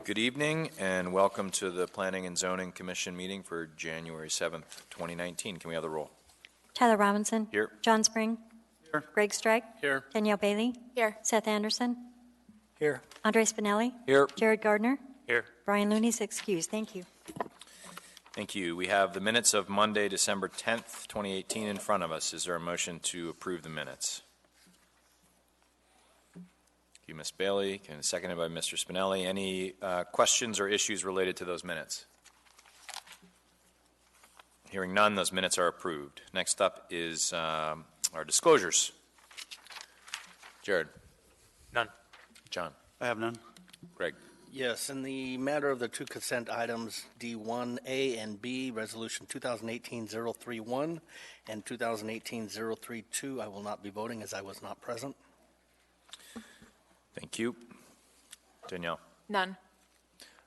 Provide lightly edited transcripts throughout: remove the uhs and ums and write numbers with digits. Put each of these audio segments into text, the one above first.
Good evening and welcome to the Planning and Zoning Commission meeting for January 7th, 2019. Can we have the roll? Tyler Robinson. Here. John Spring. Here. Greg Strike. Here. Danielle Bailey. Here. Seth Anderson. Here. Andre Spinelli. Here. Jared Gardner. Here. Brian Looney's excused. Thank you. Thank you. We have the minutes of Monday, December 10th, 2018 in front of us. Is there a motion to approve the minutes? Thank you, Ms. Bailey, and seconded by Mr. Spinelli. Any questions or issues related to those minutes? Hearing none, those minutes are approved. Next up is our disclosures. Jared. None. John. I have none. Greg. Yes, in the matter of the two consent items, D1A and B, Resolution 2018-031 and 2018-032, I will not be voting as I was not present. Thank you. Danielle. None.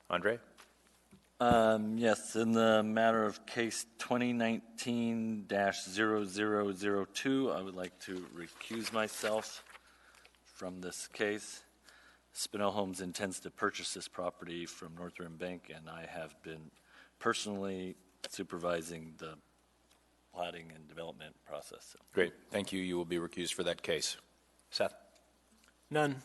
Andre. Yes, in the matter of case 2019-0002, I would like to recuse myself from this case. Spinell Homes intends to purchase this property from Northern Bank, and I have been personally supervising the platting and development process. Great. Thank you. You will be recused for that case. Seth. None.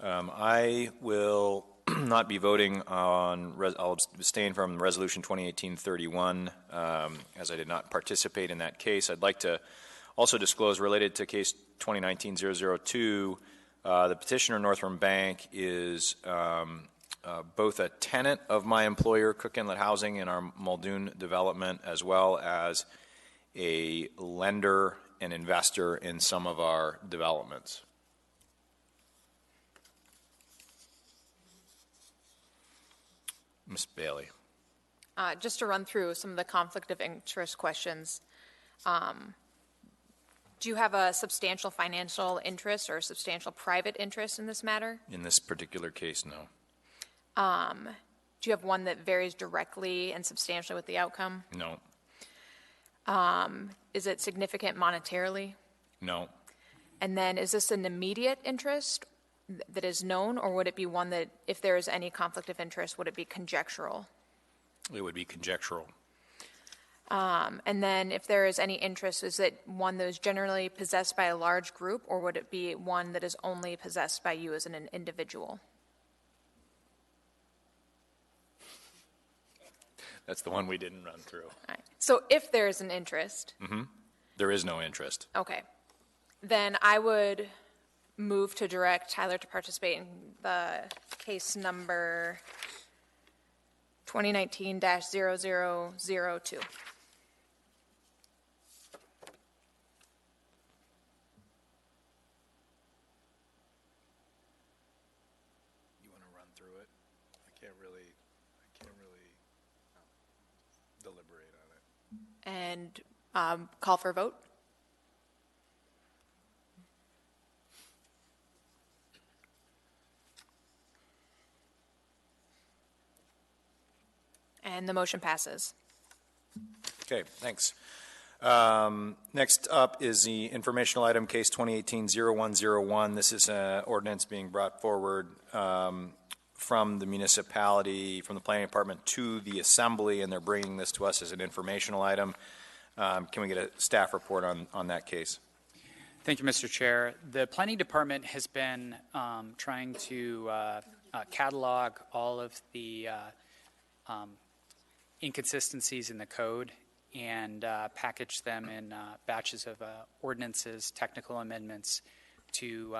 I will not be voting on, I'll abstain from Resolution 2018-31 as I did not participate in that case. I'd like to also disclose related to case 2019-002, the petitioner Northern Bank is both a tenant of my employer, Cook Inlet Housing, in our Muldoon development, as well as a lender and investor in some of our developments. Ms. Bailey. Just to run through some of the conflict of interest questions. Do you have a substantial financial interest or a substantial private interest in this matter? In this particular case, no. Do you have one that varies directly and substantially with the outcome? No. Is it significant monetarily? No. And then is this an immediate interest that is known, or would it be one that, if there is any conflict of interest, would it be conjectural? It would be conjectural. And then if there is any interest, is it one that is generally possessed by a large group, or would it be one that is only possessed by you as an individual? That's the one we didn't run through. All right. So if there is an interest. There is no interest. Okay. Then I would move to direct Tyler to participate in the case number 2019-0002. You want to run through it? I can't really deliberate on it. And call for a vote. And the motion passes. Okay, thanks. Next up is the informational item, case 2018-0101. This is an ordinance being brought forward from the municipality, from the planning department to the assembly, and they're bringing this to us as an informational item. Can we get a staff report on that case? Thank you, Mr. Chair. The planning department has been trying to catalog all of the inconsistencies in the code and package them in batches of ordinances, technical amendments to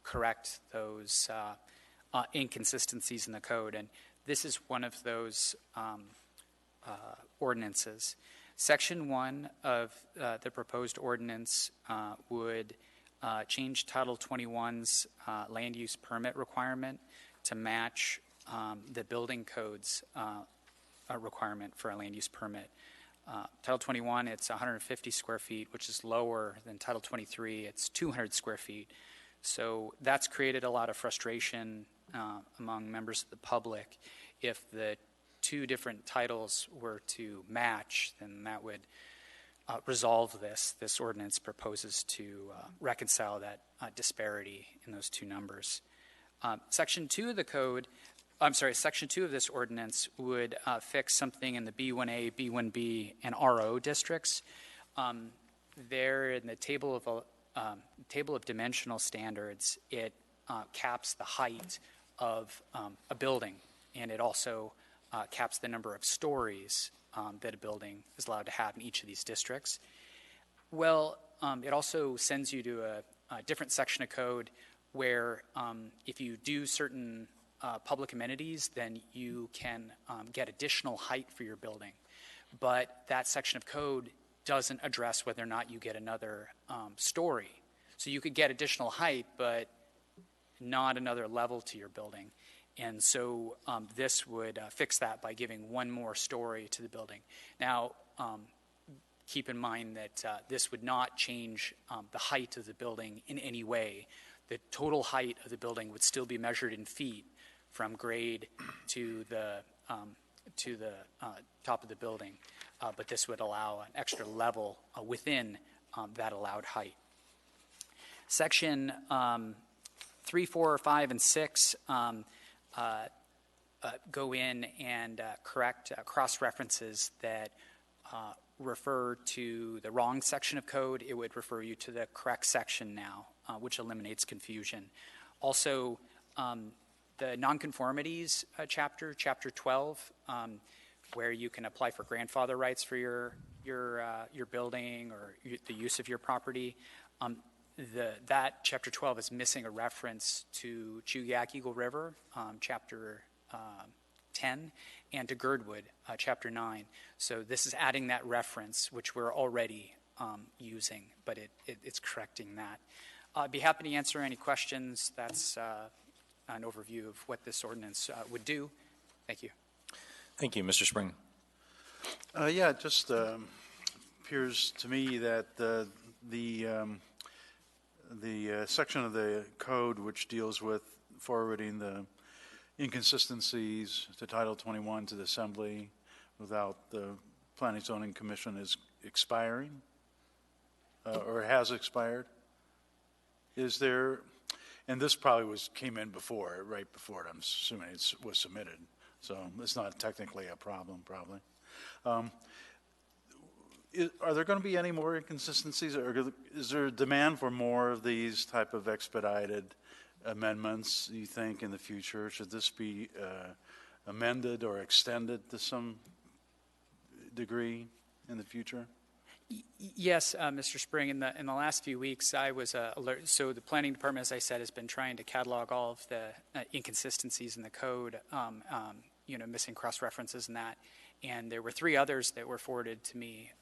correct those inconsistencies in the code. And this is one of those ordinances. Section 1 of the proposed ordinance would change Title 21's land use permit requirement to match the building code's requirement for a land use permit. Title 21, it's 150 square feet, which is lower than Title 23. It's 200 square feet. So that's created a lot of frustration among members of the public. If the two different titles were to match, then that would resolve this. This ordinance proposes to reconcile that disparity in those two numbers. Section 2 of the code Section 2 of this ordinance would fix something in the B1A, B1B, and RO districts. There in the table of dimensional standards, it caps the height of a building, and it also caps the number of stories that a building is allowed to have in each of these districts. Well, it also sends you to a different section of code where if you do certain public amenities, then you can get additional height for your building. But that section of code doesn't address whether or not you get another story. So you could get additional height, but not another level to your building. And so this would fix that by giving one more story to the building. Now, keep in mind that this would not change the height of the building in any way. The total height of the building would still be measured in feet from grade to the top of the building, but this would allow an extra level within that allowed height. Section 3, 4, 5, and 6 go in and correct cross-references that refer to the wrong section of code. It would refer you to the correct section now, which eliminates confusion. Also, the nonconformities chapter 12, where you can apply for grandfather rights for your building or the use of your property. That chapter 12 is missing a reference to Chugach Eagle River, chapter 10, and to Girdwood, chapter 9. So this is adding that reference, which we're already using, but it's correcting that. I'd be happy to answer any questions. That's an overview of what this ordinance would do. Thank you. Thank you. Mr. Spring. Yeah, it just appears to me that the section of the code which deals with forwarding the inconsistencies to Title 21 to the Assembly without the Planning Zoning Commission is expiring or has expired. Is there, and this probably came in before, right before it, I'm assuming it was submitted, so it's not technically a problem, probably. Are there going to be any more inconsistencies, or is there a demand for more of these type of expedited amendments, you think, in the future? Should this be amended or extended to some degree in the future? Yes, Mr. Spring. In the last few weeks, I was alert. So the planning department, as I said, has been trying to catalog all of the inconsistencies in the code, missing cross references and that. And there were 3 others that were forwarded to me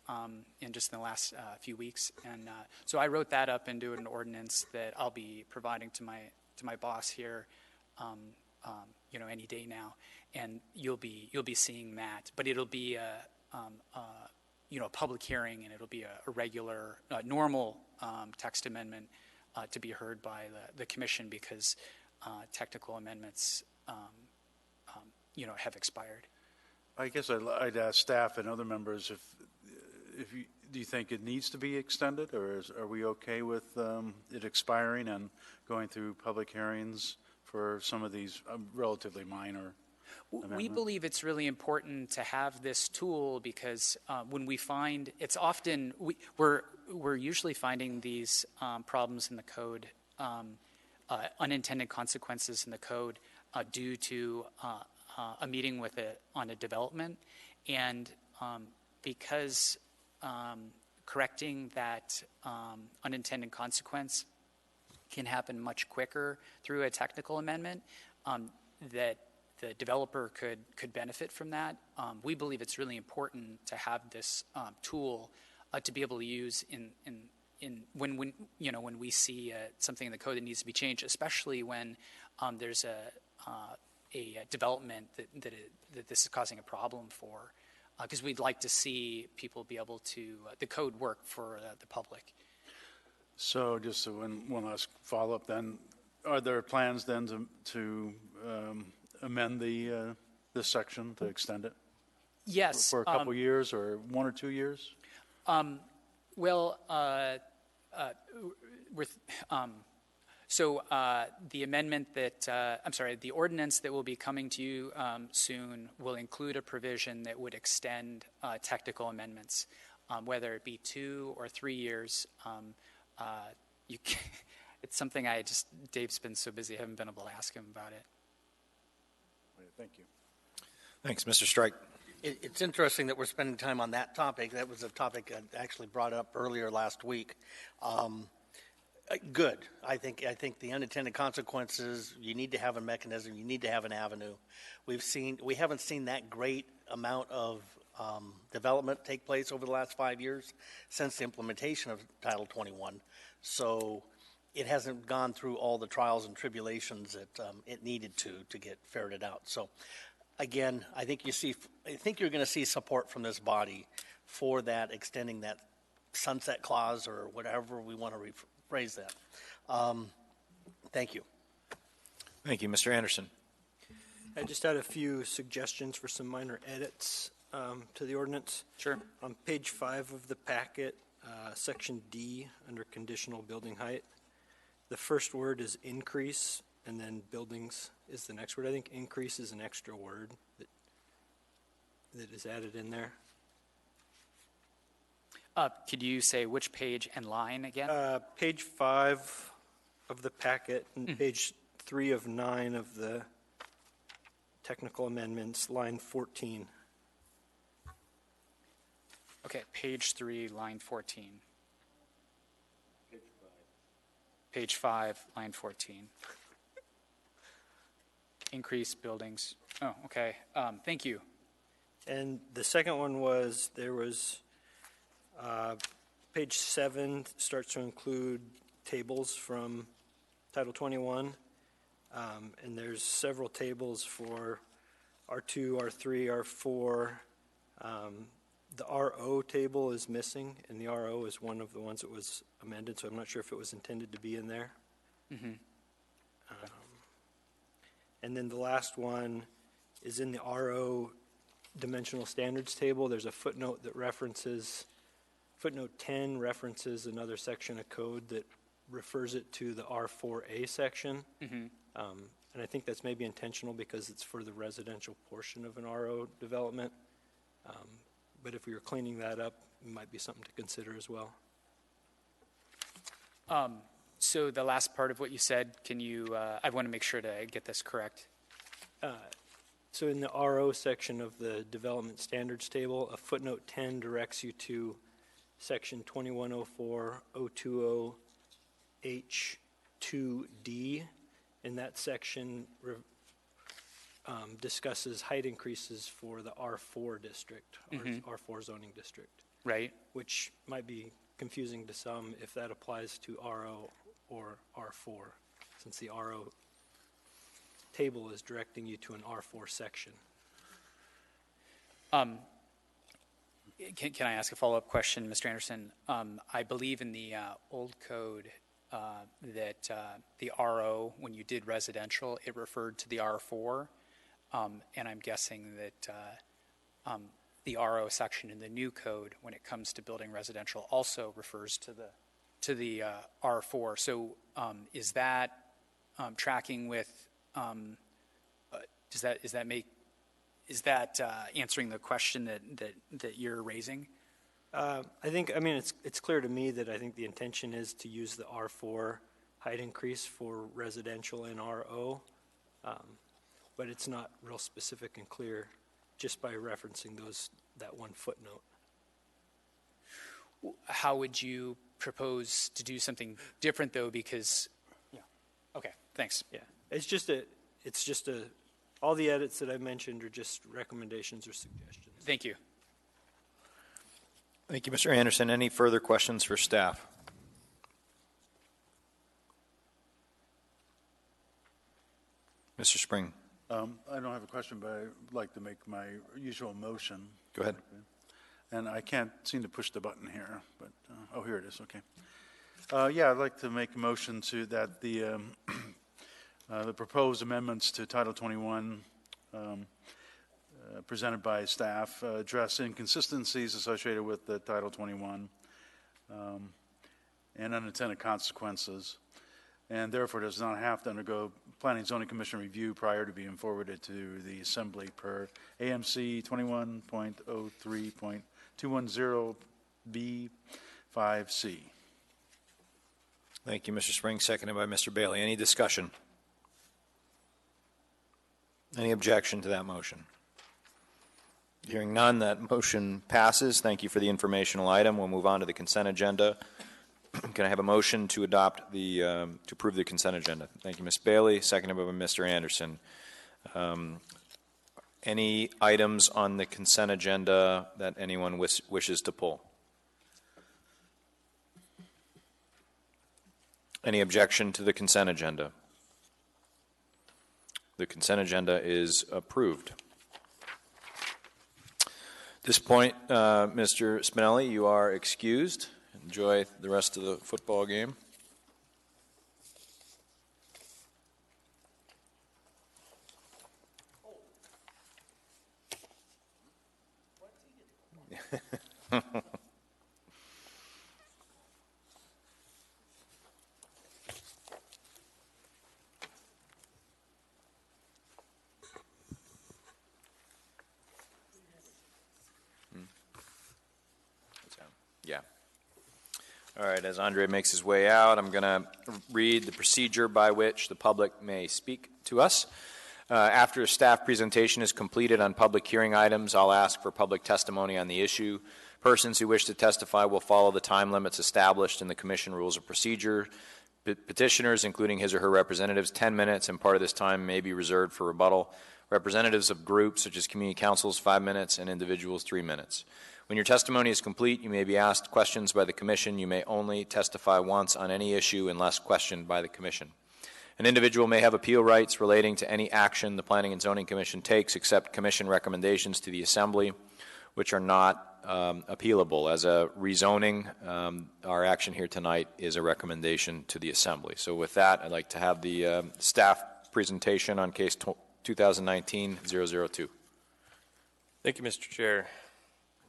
in the last few weeks. And so I wrote that up into an ordinance that I'll be providing to my boss here, any day now. And you'll be seeing that. But it'll be a public hearing, and it'll be a regular, normal text amendment to be heard by the commission because technical amendments, have expired. I guess I'd ask staff and other members do you think it needs to be extended, or are we okay with it expiring and going through public hearings for some of these relatively minor amendments? We believe it's really important to have this tool because when we find, it's often, we're usually finding these problems in the code, unintended consequences in the code due to a meeting on a development, and because correcting that unintended consequence can happen much quicker through a technical amendment, that the developer could benefit from that. We believe it's really important to have this tool to be able to use when we see something in the code that needs to be changed, especially when there's a development that this is causing a problem for, because we'd like to see people be able to, the code work for the public. So just one last follow-up then, are there plans then to amend this section to extend it? Yes. For a couple years or 1 or 2 years? So the amendment that, the ordinance that will be coming to you soon will include a provision that would extend technical amendments, whether it be 2 or 3 years. It's something Dave's been so busy, I haven't been able to ask him about it. Thank you. Thanks, Mr. Strike. It's interesting that we're spending time on that topic. That was a topic I actually brought up earlier last week. Good. I think the unintended consequences, you need to have a mechanism, you need to have an avenue. We haven't seen that great amount of development take place over the last 5 years since the implementation of Title 21. So it hasn't gone through all the trials and tribulations that it needed to get ferreted out. So again, I think you're going to see support from this body for that, extending that sunset clause or whatever we want to rephrase that. Thank you. Thank you, Mr. Anderson. I just had a few suggestions for some minor edits to the ordinance. Sure. On page 5 of the packet, section D, under conditional building height, the first word is increase, and then buildings is the next word. I think increase is an extra word that is added in there. Could you say which page and line again? Page 5 of the packet, and page 3 of 9 of the technical amendments, line 14. Okay, page 3, line 14. Page 5, line 14. Increase buildings. Oh, okay. Thank you. And the second one was, there was, page 7 starts to include tables from Title 21. And there's several tables for R2, R3, R4. The RO table is missing, and the RO is one of the ones that was amended, so I'm not sure if it was intended to be in there. And then the last one is in the RO dimensional standards table. There's a footnote that references, footnote 10 references another section of code that refers it to the R4A section. And I think that's maybe intentional because it's for the residential portion of an RO development. But if we were cleaning that up, it might be something to consider as well. So the last part of what you said, can you, I want to make sure to get this correct. So in the RO section of the development standards table, a footnote 10 directs you to section 2104-020H2D. And that section discusses height increases for the R4 district, R4 zoning district. Right. Which might be confusing to some if that applies to RO or R4, since the RO table is directing you to an R4 section. Can I ask a follow-up question, Mr. Anderson? I believe in the old code that the RO, when you did residential, it referred to the R4, and I'm guessing that the RO section in the new code, when it comes to building residential, also refers to the R4. So is that tracking with? Is that answering the question that you're raising? I mean, it's clear to me that I think the intention is to use the R4 height increase for residential and RO, but it's not real specific and clear just by referencing that one footnote. How would you propose to do something different, though? Because, yeah, okay, thanks. Yeah, it's just all the edits that I mentioned are just recommendations or suggestions. Thank you. Thank you, Mr. Anderson. Any further questions for staff? Mr. Spring. I don't have a question, but I'd like to make my usual motion. Go ahead. And I can't seem to push the button here, but, oh, here it is, okay. Yeah, I'd like to make a motion to that the proposed amendments to Title 21 presented by staff address inconsistencies associated with the Title 21 and unintended consequences, and therefore does not have to undergo Planning and Zoning Commission review prior to being forwarded to the Assembly per AMC 21.03.210B5C. Thank you, Mr. Spring, seconded by Mr. Bailey. Any discussion? Any objection to that motion? Hearing none, that motion passes. Thank you for the informational item. We'll move on to the consent agenda. Can I have a motion to adopt to approve the consent agenda? Thank you, Ms. Bailey, seconded by Mr. Anderson. Any items on the consent agenda that anyone wishes to pull? Any objection to the consent agenda? The consent agenda is approved. At this point, Mr. Spinelli, you are excused. Enjoy the rest of the football game. Yeah. All right, as Andre makes his way out, I'm going to read the procedure by which the public may speak to us. After a staff presentation is completed on public hearing items, I'll ask for public testimony on the issue. Persons who wish to testify will follow the time limits established in the Commission Rules of Procedure. Petitioners, including his or her representatives, 10 minutes, and part of this time may be reserved for rebuttal. Representatives of groups, such as community councils, 5 minutes, and individuals, 3 minutes. When your testimony is complete, you may be asked questions by the Commission. You may only testify once on any issue unless questioned by the Commission. An individual may have appeal rights relating to any action the Planning and Zoning Commission takes, except Commission recommendations to the Assembly, which are not appealable. As a rezoning, our action here tonight is a recommendation to the Assembly. So with that, I'd like to have the staff presentation on case 2019-002. Thank you, Mr. Chair.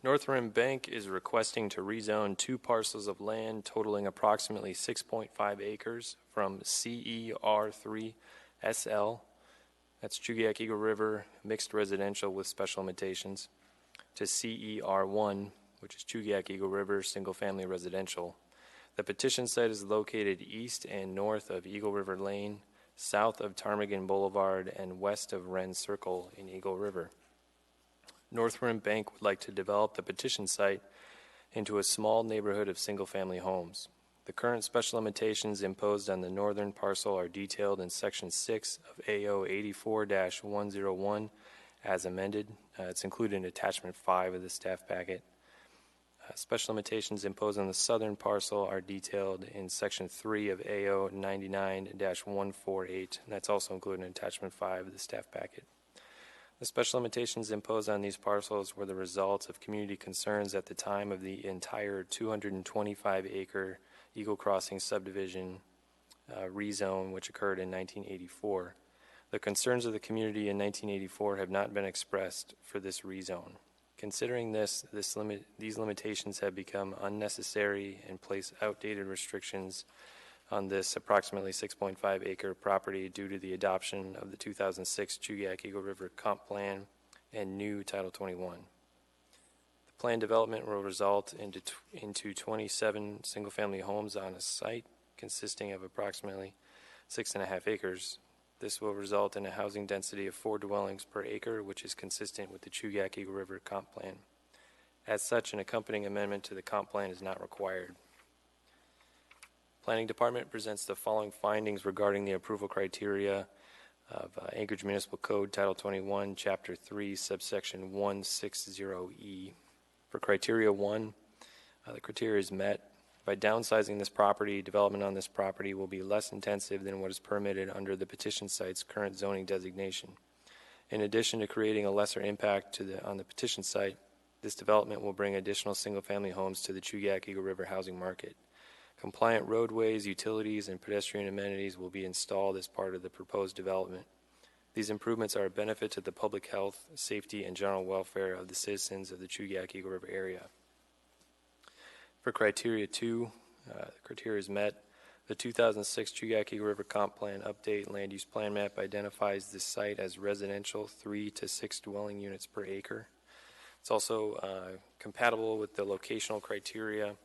Northrim Bank is requesting to rezone 2 parcels of land totaling approximately 6.5 acres from CER3 SL, that's Chugiak Eagle River Mixed Residential with Special Limitations, to CER1, which is Chugiak Eagle River Single Family Residential. The petition site is located east and north of Eagle River Lane, south of Ptarmigan Boulevard, and west of Wren Circle in Eagle River. Northrim Bank would like to develop the petition site into a small neighborhood of single-family homes. The current special limitations imposed on the northern parcel are detailed in Section 6 of AO 84-101 as amended. It's included in Attachment 5 of the staff packet. Special limitations imposed on the southern parcel are detailed in Section 3 of AO 99-148, and that's also included in Attachment 5 of the staff packet. The special limitations imposed on these parcels were the result of community concerns at the time of the entire 225-acre Eagle Crossing subdivision rezone, which occurred in 1984. The concerns of the community in 1984 have not been expressed for this rezone. Considering these limitations have become unnecessary and place outdated restrictions on this approximately 6.5 acre property due to the adoption of the 2006 Chugiak Eagle River Comp Plan and new Title 21. The planned development will result into 27 single-family homes on a site consisting of approximately 6.5 acres. This will result in a housing density of 4 dwellings per acre, which is consistent with the Chugiak Eagle River Comp Plan. As such, an accompanying amendment to the Comp Plan is not required. Planning Department presents the following findings regarding the approval criteria of Anchorage Municipal Code Title 21, Chapter 3, subsection 160E. For criteria 1, the criteria is met. By downsizing this property, development on this property will be less intensive than what is permitted under the petition site's current zoning designation. In addition to creating a lesser impact on the petition site, this development will bring additional single-family homes to the Chugiak Eagle River housing market. Compliant roadways, utilities, and pedestrian amenities will be installed as part of the proposed development. These improvements are a benefit to the public health, safety, and general welfare of the citizens of the Chugiak Eagle River area. For criteria 2, the criteria is met. The 2006 Chugach Eagle River Comp Plan Update Land Use Plan Map identifies this site as residential 3 to 6 dwelling units per acre. It's also compatible with the locational criteria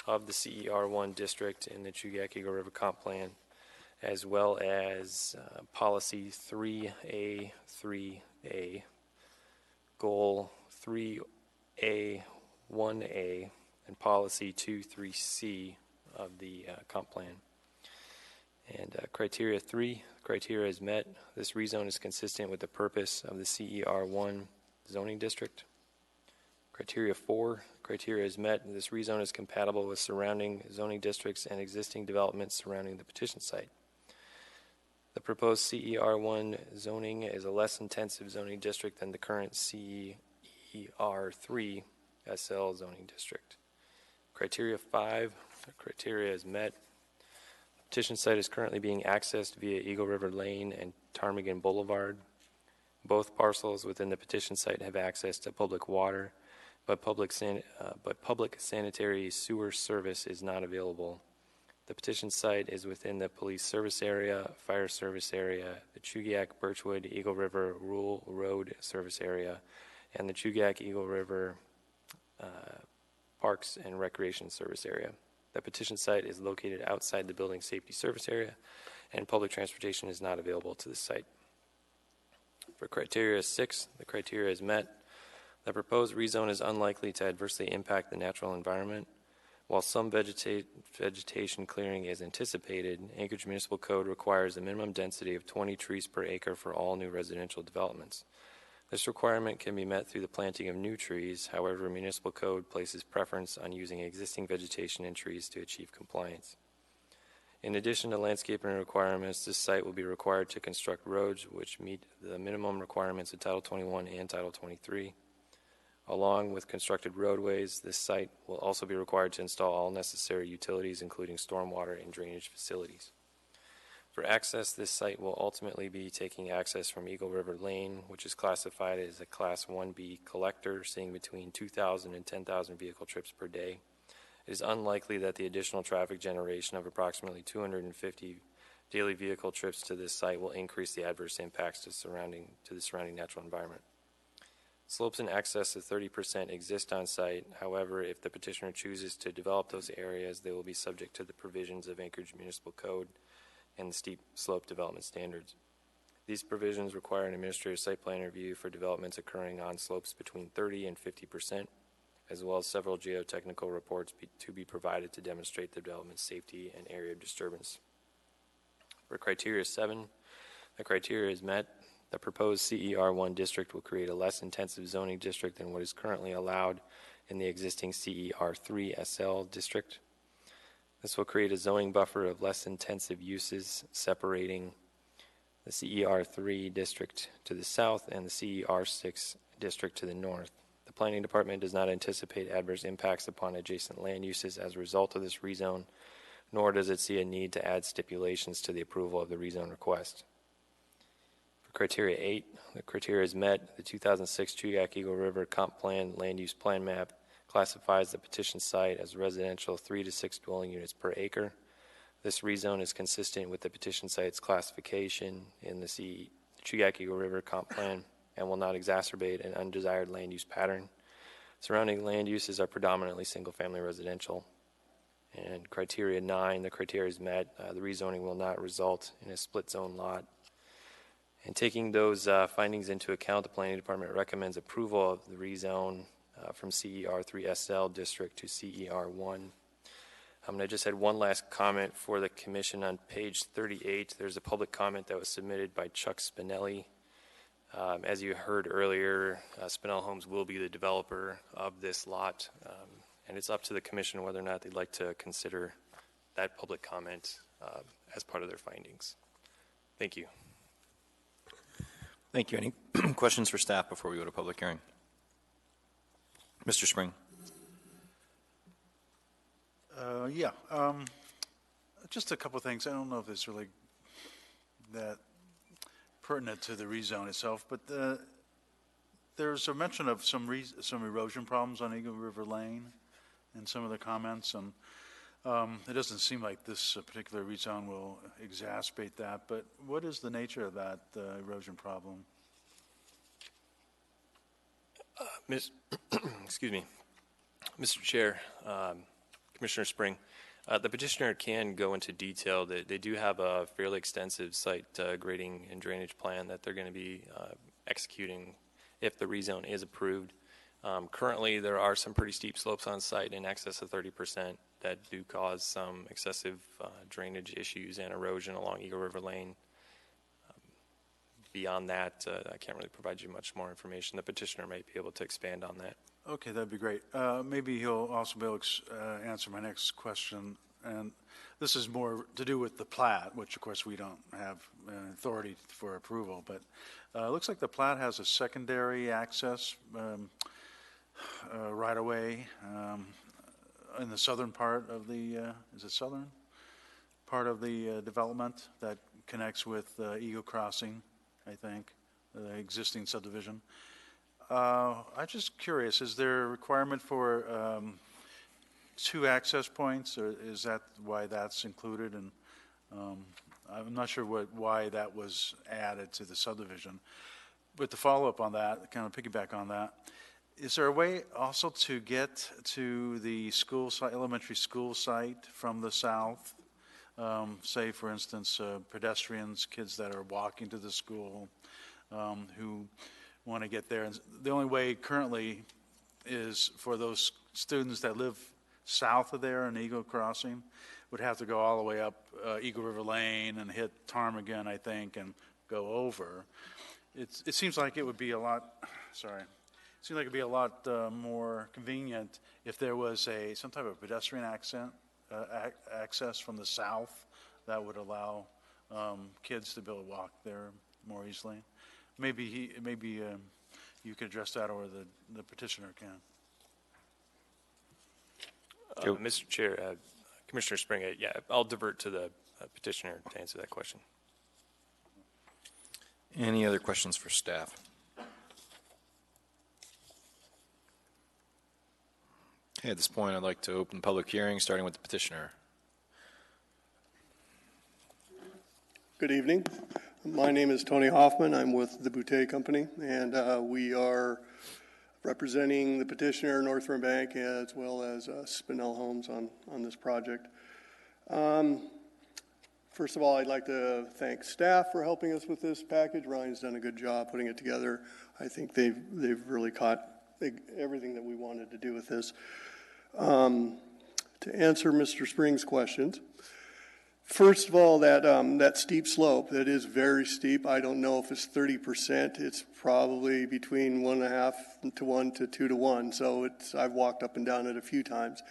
of the CER1 district in the Chugach Eagle River Comp Plan, as well as Policy 3A3A, Goal 3A 1A, and Policy 23C of the comp plan. And criteria 3, criteria is met. This rezone is consistent with the purpose of the CER1 zoning district. Criteria 4, criteria is met. This rezone is compatible with surrounding zoning districts and existing developments surrounding the petition site. The proposed CER1 zoning is a less intensive zoning district than the current CER3 SL zoning district. Criteria 5, the criteria is met. The petition site is currently being accessed via Eagle River Lane and Ptarmigan Boulevard. Both parcels within the petition site have access to public water, but public sanitary sewer service is not available. The petition site is within the police service area, fire service area, the Chugach Birchwood Eagle River Rural Road service area, and the Chugach Eagle River Parks and Recreation service area. The petition site is located outside the building safety service area, and public transportation is not available to the site. For criteria 6, the criteria is met. The proposed rezone is unlikely to adversely impact the natural environment. While some vegetation clearing is anticipated, Anchorage Municipal Code requires a minimum density of 20 trees per acre for all new residential developments. This requirement can be met through the planting of new trees. However, Municipal Code places preference on using existing vegetation and trees to achieve compliance. In addition to landscaping requirements, this site will be required to construct roads which meet the minimum requirements of Title 21 and Title 23. Along with constructed roadways, this site will also be required to install all necessary utilities, including stormwater and drainage facilities. For access, this site will ultimately be taking access from Eagle River Lane, which is classified as a Class 1B collector, seeing between 2,000 and 10,000 vehicle trips per day. It is unlikely that the additional traffic generation of approximately 250 daily vehicle trips to this site will increase the adverse impacts to the surrounding natural environment. Slopes in excess of 30% exist on site. However, if the petitioner chooses to develop those areas, they will be subject to the provisions of Anchorage Municipal Code and the steep slope development standards. These provisions require an administrative site plan review for developments occurring on slopes between 30 and 50%, as well as several geotechnical reports to be provided to demonstrate the development's safety and area of disturbance. For criteria 7, the criteria is met. The proposed CER1 district will create a less intensive zoning district than what is currently allowed in the existing CER3 SL district. This will create a zoning buffer of less intensive uses, separating the CER3 district to the south and the CER6 district to the north. The Planning Department does not anticipate adverse impacts upon adjacent land uses as a result of this rezone, nor does it see a need to add stipulations to the approval of the rezone request. For criteria 8, the criteria is met. The 2006 Chugach Eagle River Comp Plan Land Use Plan Map classifies the petition site as residential 3 to 6 dwelling units per acre. This rezone is consistent with the petition site's classification in the Chugach Eagle River Comp Plan and will not exacerbate an undesired land use pattern. Surrounding land uses are predominantly single-family residential. And criteria 9, the criteria is met. The rezoning will not result in a split zone lot. And taking those findings into account, the Planning Department recommends approval of the rezone from CER3 SL district to CER1. I just had one last comment for the commission on page 38. There's a public comment that was submitted by Chuck Spinelli. As you heard earlier, Spinell Homes will be the developer of this lot, and it's up to the commission whether or not they'd like to consider that public comment as part of their findings. Thank you. Thank you. Any questions for staff before we go to public hearing? Mr. Spring. Just a couple of things. I don't know if it's really that pertinent to the rezone itself, but there's a mention of some erosion problems on Eagle River Lane in some of the comments, and It doesn't seem like this particular rezone will exacerbate that, but what is the nature of that erosion problem? Excuse me. Mr. Chair, Commissioner Spring, the petitioner can go into detail. They do have a fairly extensive site grading and drainage plan that they're going to be executing if the rezone is approved. Currently, there are some pretty steep slopes on site in excess of 30% that do cause some excessive drainage issues and erosion along Eagle River Lane. Beyond that, I can't really provide you much more information. The petitioner might be able to expand on that. Okay, that'd be great. Maybe he'll also be able to answer my next question. And this is more to do with the plat, which of course we don't have authority for approval. But it looks like the plat has a secondary access right away in the southern part of the, is it southern? Part of the development that connects with Eagle Crossing, I think, the existing subdivision. I'm just curious, is there a requirement for 2 access points, or is that why that's included? And I'm not sure why that was added to the subdivision. But to follow up on that, kind of piggyback on that, is there a way also to get to the school site, elementary school site from the south? Say, for instance, pedestrians, kids that are walking to the school who want to get there. And the only way currently is for those students that live south of there in Eagle Crossing would have to go all the way up Eagle River Lane and hit Ptarmigan, I think, and go over. It seems like it would be a lot, it seems like it'd be a lot more convenient if there was some type of pedestrian access from the south that would allow kids to be able to walk there more easily. Maybe you could address that, or the petitioner can. Mr. Chair, Commissioner Spring, I'll divert to the petitioner to answer that question. Any other questions for staff? Okay, at this point, I'd like to open the public hearing, starting with the petitioner. Good evening. My name is Tony Hoffman. I'm with the Boutte Company, and we are representing the petitioner, North Rim Bank, as well as Spinell Homes on this project. First of all, I'd like to thank staff for helping us with this package. Ryan's done a good job putting it together. I think they've really caught everything that we wanted to do with this. To answer Mr. Spring's questions, first of all, that steep slope, that is very steep. I don't know if it's 30%. It's probably between 1.5 to 1 to 2 to 1. So I've walked up and down it a few times.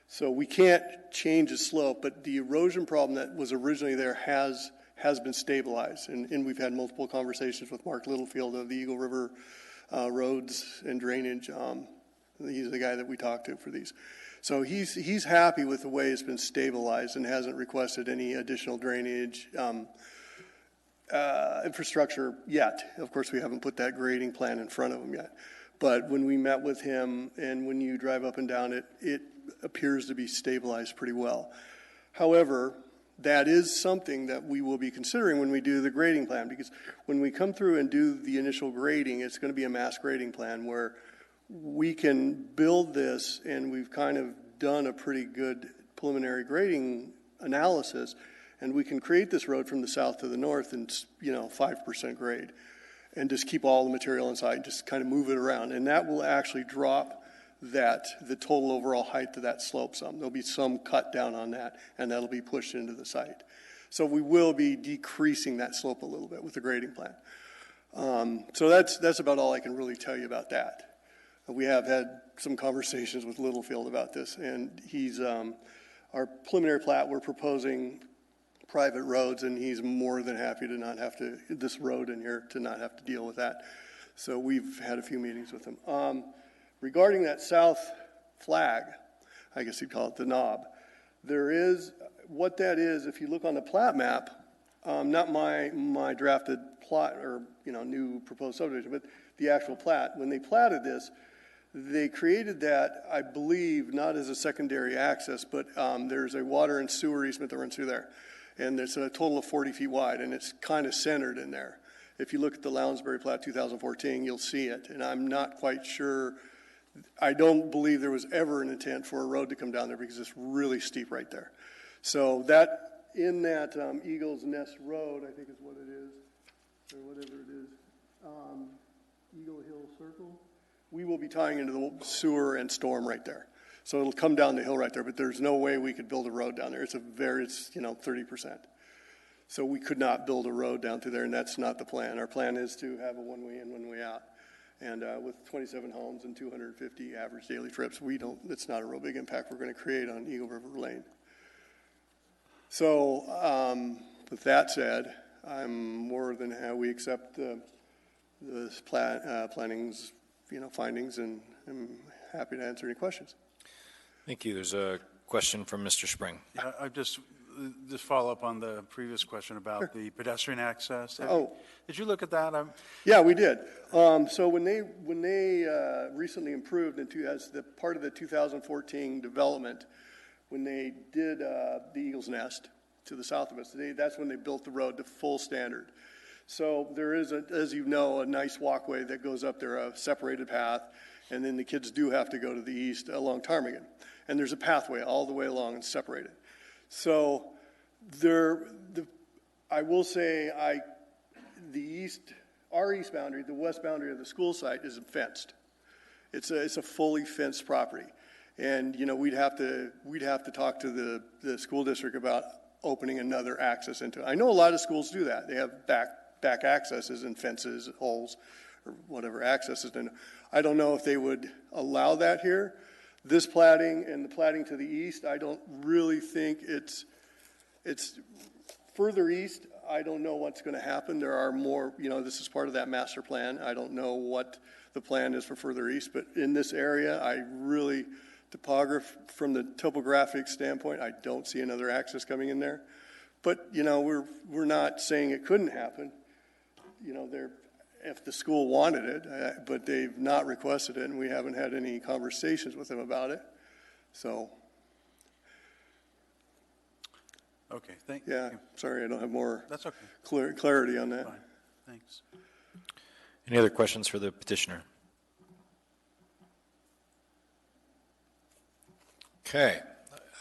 So we can't change the slope, but the erosion problem that was originally there has been stabilized. And we've had multiple conversations with Mark Littlefield of the Eagle River Roads and Drainage. He's the guy that we talked to for these. So he's happy with the way it's been stabilized and hasn't requested any additional drainage infrastructure yet. Of course, we haven't put that grading plan in front of him yet. But when we met with him and when you drive up and down it, it appears to be stabilized pretty well. However, that is something that we will be considering when we do the grading plan, because when we come through and do the initial grading, it's going to be a mass grading plan where we can build this, and we've kind of done a pretty good preliminary grading analysis, and we can create this road from the south to the north in 5% grade and just keep all the material inside and just kind of move it around. And that will actually drop the total overall height of that slope some. There'll be some cut down on that, and that'll be pushed into the site. So we will be decreasing that slope a little bit with the grading plan. So that's about all I can really tell you about that. We have had some conversations with Littlefield about this, and he's our preliminary plat, we're proposing private roads, and he's more than happy to not have to, this road in here, to not have to deal with that. So we've had a few meetings with him. Regarding that south flag, I guess you'd call it the knob, there is, what that is, if you look on the plat map, not my drafted plot or new proposed subdivision, but the actual plat, when they platted this, They created that, I believe, not as a secondary access, but there's a water and sewer easement that runs through there. And it's a total of 40 feet wide, and it's kind of centered in there. If you look at the Lounsbury Plat 2014, you'll see it. And I'm not quite sure, I don't believe there was ever an intent for a road to come down there because it's really steep right there. So that, in that Eagles Nest Road, I think is what it is, or whatever it is, Eagle Hill Circle, we will be tying into the sewer and storm right there. So it'll come down the hill right there, but there's no way we could build a road down there. It's 30%. So we could not build a road down through there, and that's not the plan. Our plan is to have a one-way in, one-way out. And with 27 homes and 250 average daily trips, it's not a real big impact we're going to create on Eagle River Lane. So with that said, I'm more than happy we accept the planning's findings, and I'm happy to answer any questions. Thank you. There's a question from Mr. Spring. I just follow up on the previous question about the pedestrian access. Did you look at that? Yeah, we did. So when they recently improved as the part of the 2014 development, when they did the Eagles Nest to the south of us, that's when they built the road to full standard. So there is, as you know, a nice walkway that goes up there, a separated path, and then the kids do have to go to the east along Ptarmigan. And there's a pathway all the way along and separated. So I will say our east boundary, the west boundary of the school site is fenced. It's a fully fenced property. And, we'd have to talk to the school district about opening another access into it. I know a lot of schools do that. They have back accesses and fences, holes, or whatever accesses. And I don't know if they would allow that here. This platting and the platting to the east, I don't really think it's further east. I don't know what's going to happen. There are more, this is part of that master plan. I don't know what the plan is for further east, but in this area, from the topographic standpoint, I don't see another access coming in there. But, we're not saying it couldn't happen. If the school wanted it, but they've not requested it, and we haven't had any conversations with them about it. So. Okay, thank you. Sorry, I don't have more. That's okay. Clarity on that. Fine. Thanks. Any other questions for the petitioner? Okay.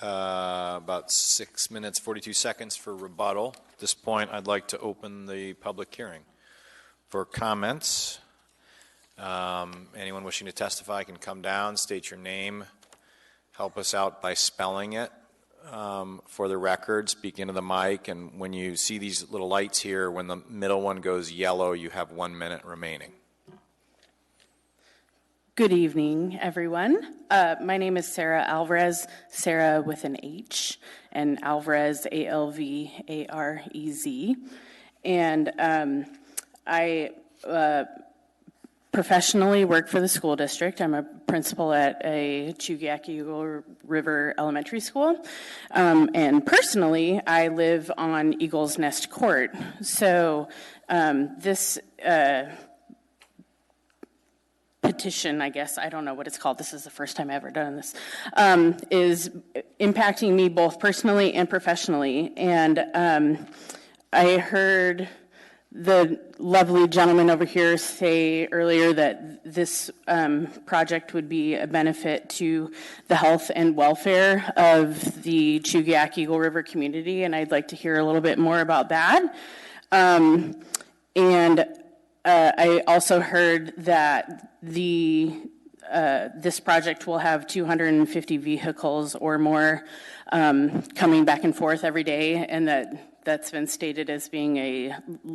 About 6 minutes, 42 seconds for rebuttal. At this point, I'd like to open the public hearing for comments. Anyone wishing to testify can come down, state your name, help us out by spelling it for the record, speak into the mic, and when you see these little lights here, when the middle one goes yellow, you have 1 minute remaining. Good evening, everyone. My name is Sarah Alvarez, Sarah with an H, and Alvarez, A-L-V-A-R-E-Z. And I professionally work for the school district. I'm a principal at a Chugach Eagle River Elementary School. And personally, I live on Eagles Nest Court. So this petition, I guess, I don't know what it's called, this is the first time I've ever done this, is impacting me both personally and professionally. And I heard the lovely gentleman over here say earlier that this project would be a benefit to the health and welfare of the Chugach Eagle River community, and I'd like to hear a little bit more about that. I also heard that this project will have 250 vehicles or more coming back and forth every day, and that's been stated as being a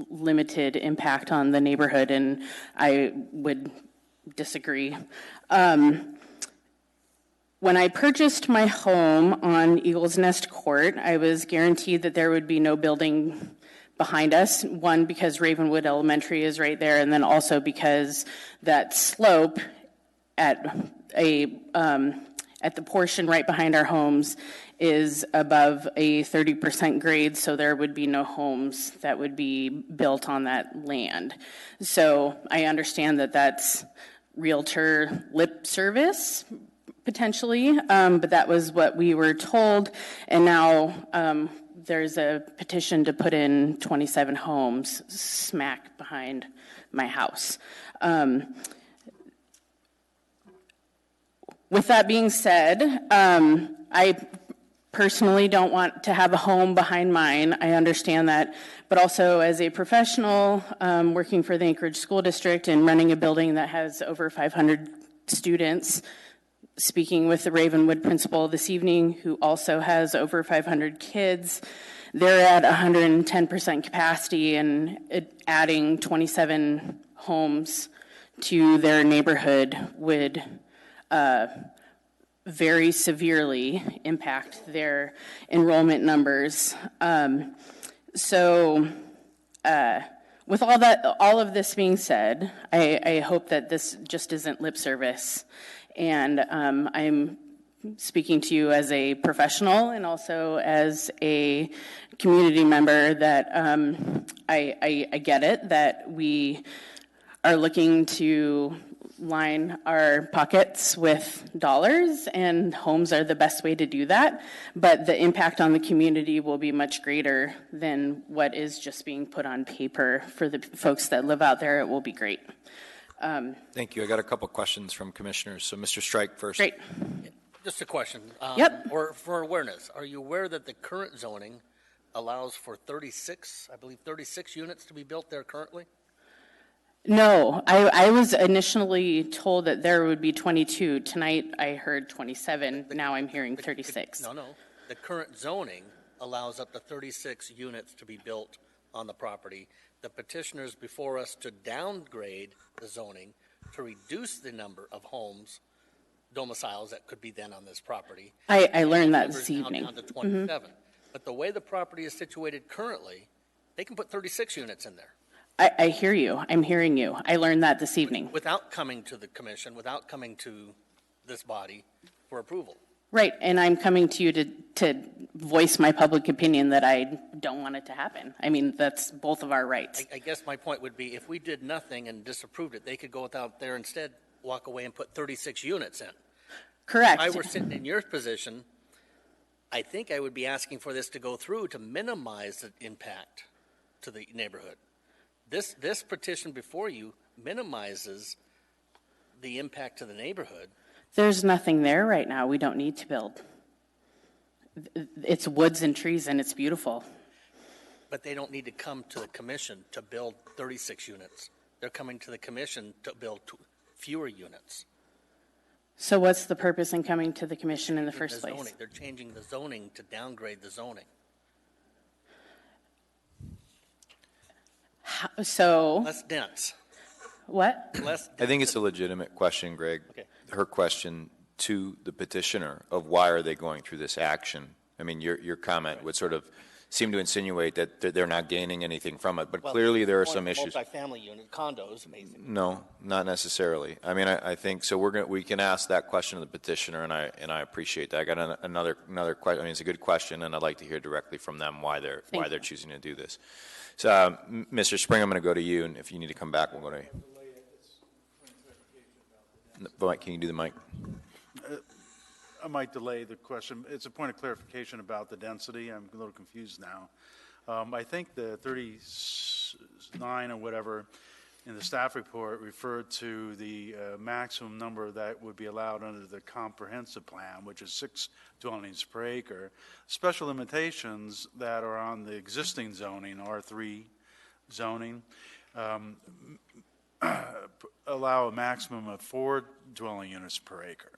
limited impact on the neighborhood, and I would disagree. When I purchased my home on Eagles Nest Court, I was guaranteed that there would be no building behind us, one, because Ravenwood Elementary is right there, and then also because that slope at the portion right behind our homes is above a 30% grade, so there would be no homes that would be built on that land. So I understand that that's realtor lip service, potentially, but that was what we were told. And now there's a petition to put in 27 homes smack behind my house. With that being said, I personally don't want to have a home behind mine. I understand that. But also as a professional working for the Anchorage School District and running a building that has over 500 students, speaking with the Ravenwood principal this evening, who also has over 500 kids, they're at 110% capacity, and adding 27 homes to their neighborhood would very severely impact their enrollment numbers. So with all of this being said, I hope that this just isn't lip service. And I'm speaking to you as a professional and also as a community member that I get it, that we are looking to line our pockets with dollars, and homes are the best way to do that. But the impact on the community will be much greater than what is just being put on paper. For the folks that live out there, it will be great. Thank you. I got a couple questions from commissioners. So Mr. Strike first. Great. Just a question. Yep. Or for awareness, are you aware that the current zoning allows for 36 units to be built there currently? No, I was initially told that there would be 22. Tonight I heard 27. Now I'm hearing 36. No. The current zoning allows up to 36 units to be built on the property. The petitioners before us to downgrade the zoning to reduce the number of homes, domiciles that could be then on this property. I learned that Numbers this now evening. down to 27. But the way the property is situated currently, they can put 36 units in there. I hear you. I'm hearing you. I learned that this evening. Without coming to the commission, without coming to this body for approval. Right, and I'm coming to you to voice my public opinion that I don't want it to happen. I mean, that's both of our rights. I guess my point would be, if we did nothing and disapproved it, they could go out there instead, walk away and put 36 units in. Correct. If I were sitting in your position, I think I would be asking for this to go through to minimize the impact to the neighborhood. This petition before you minimizes the impact to the neighborhood. There's nothing there right now. We don't need to build. It's woods and trees, and it's beautiful. But they don't need to come to the commission to build 36 units. They're coming to the commission to build fewer units. So what's the purpose in coming to the commission in the first place? Zoning. They're changing the zoning to downgrade the zoning. So Less dense. what? Less dense. I think it's a legitimate question, Greg. Okay. Her question to the petitioner of why are they going through this action? I mean, your comment would sort of seem to insinuate that they're not gaining anything from it, but Well, clearly there are more some issues. Multifamily unit, condos, amazing. No, not necessarily. I mean, I think so. We can ask that question of the petitioner, and I appreciate that. I got another question. I mean, it's a good question, and I'd like to hear directly from them why they're choosing to do this. So, Mr. Spring, I'm going to go to you, and if you need to come back, we'll go to you. Can you do the mic? I might delay the question. It's a point of clarification about the density. I'm a little confused now. I think the 39 or whatever in the staff report referred to the maximum number that would be allowed under the comprehensive plan, which is 6 dwellings per acre. Special limitations that are on the existing zoning, R3 zoning, allow a maximum of 4 dwelling units per acre.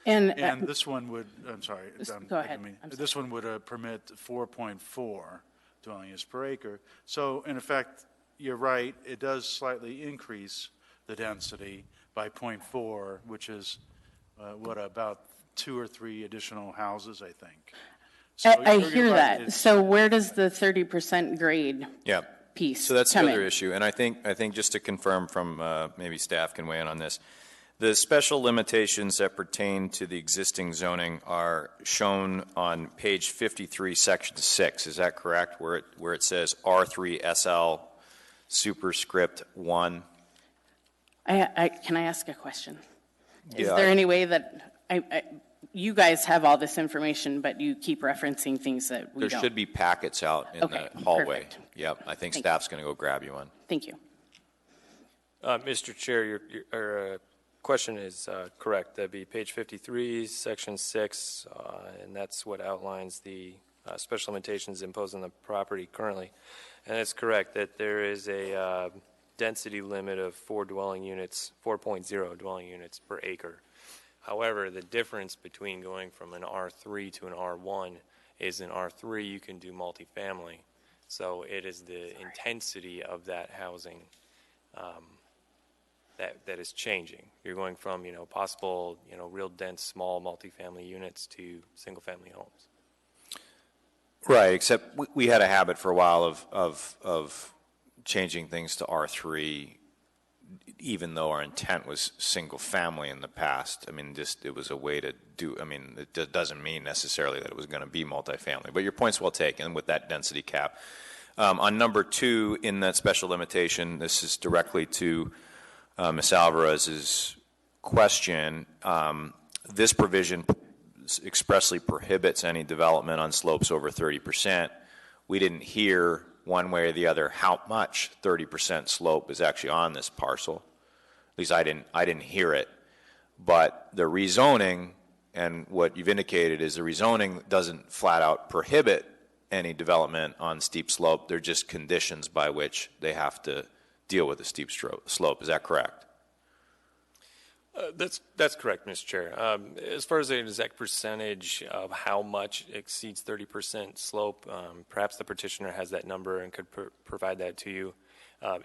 And this one would, I'm sorry. Go ahead. This one would permit 4.4 dwelling units per acre. So in effect, you're right, it does slightly increase the density by 0.4, which is, about 2 or 3 additional houses, I think. So I you're hear right, that. it's- So where does the 30% grade piece So that's the come other in? issue, and I think just to confirm from maybe staff can weigh in on this. The special limitations that pertain to the existing zoning are shown on page 53, section 6. Is that correct? Where it says R3 SL superscript 1. Can I ask a question? Is Yeah. there any way that, you guys have all this information, but you keep referencing things that we There don't? should be packets out in Okay, the hallway. perfect. Yep, I think Thank staff's going to go grab you one. Thank you. Mr. Chair, your question is correct. That'd be page 53, section 6, and that's what outlines the special limitations imposed on the property currently. And it's correct that there is a density limit of 4.0 dwelling units per acre. However, the difference between going from an R3 to an R1 is in R3 you can do multifamily. So it is the intensity of that housing that is changing. You're going from, possible, real dense, small multifamily units to single-family homes. Right, except we had a habit for a while of changing things to R3, even though our intent was single-family in the past. I mean, it was a way to do, it doesn't mean necessarily that it was going to be multifamily. But your point's well taken with that density cap. On number 2 in that special limitation, this is directly to Ms. Alvarez's question. This provision expressly prohibits any development on slopes over 30%. We didn't hear one way or the other how much 30% slope is actually on this parcel. At least I didn't hear it. But the rezoning, and what you've indicated is the rezoning doesn't flat out prohibit any development on steep slope. They're just conditions by which they have to deal with the steep slope. Is that correct? That's correct, Mr. Chair. As far as the exact percentage of how much exceeds 30% slope, perhaps the petitioner has that number and could provide that to you.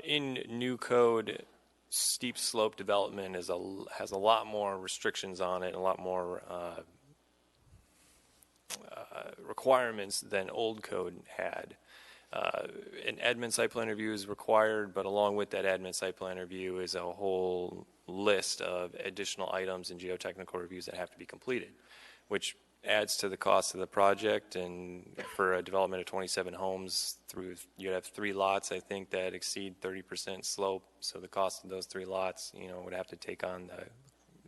In new code, steep slope development has a lot more restrictions on it, a lot more requirements than old code had. An admin site plan review is required, but along with that admin site plan review is a whole list of additional items and geotechnical reviews that have to be completed, which adds to the cost of the project. And for a development of 27 homes, you'd have 3 lots, I think, that exceed 30% slope. So the cost of those 3 lots, would have to take on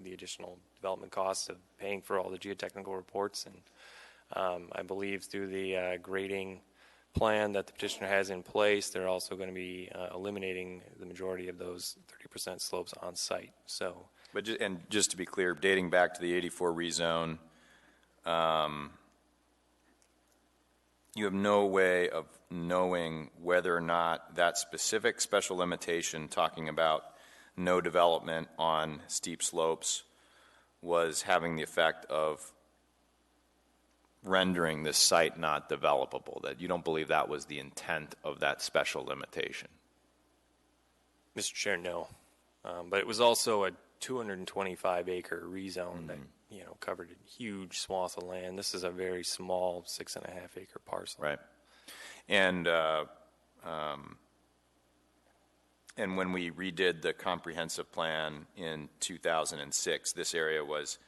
the additional development costs of paying for all the geotechnical reports. And I believe through the grading plan that the petitioner has in place, they're also going to be eliminating the majority of those 30% slopes on site. So, But just to be clear, dating back to the 84 rezone, you have no way of knowing whether or not that specific special limitation talking about no development on steep slopes was having the effect of rendering this site not developable, that you don't believe that was the intent of that special limitation? Mr. Chair, no. But it was also a 225-acre rezone that, covered a huge swath of land. This is a very small 6.5-acre parcel. Right. And when we redid the comprehensive plan in 2006, this area was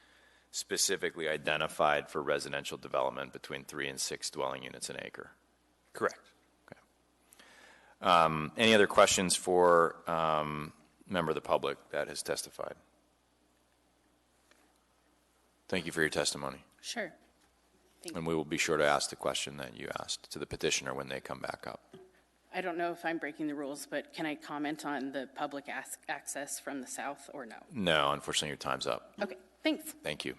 specifically identified for residential development between 3 and 6 dwelling units an acre. Correct. Okay. Any other questions for member of the public that has testified? Thank you for your testimony. Sure. And we will be sure to ask the question that you asked to the petitioner when they come back up. I don't know if I'm breaking the rules, but can I comment on the public access from the south or no? No, unfortunately, your time's up. Okay, thanks. Thank you.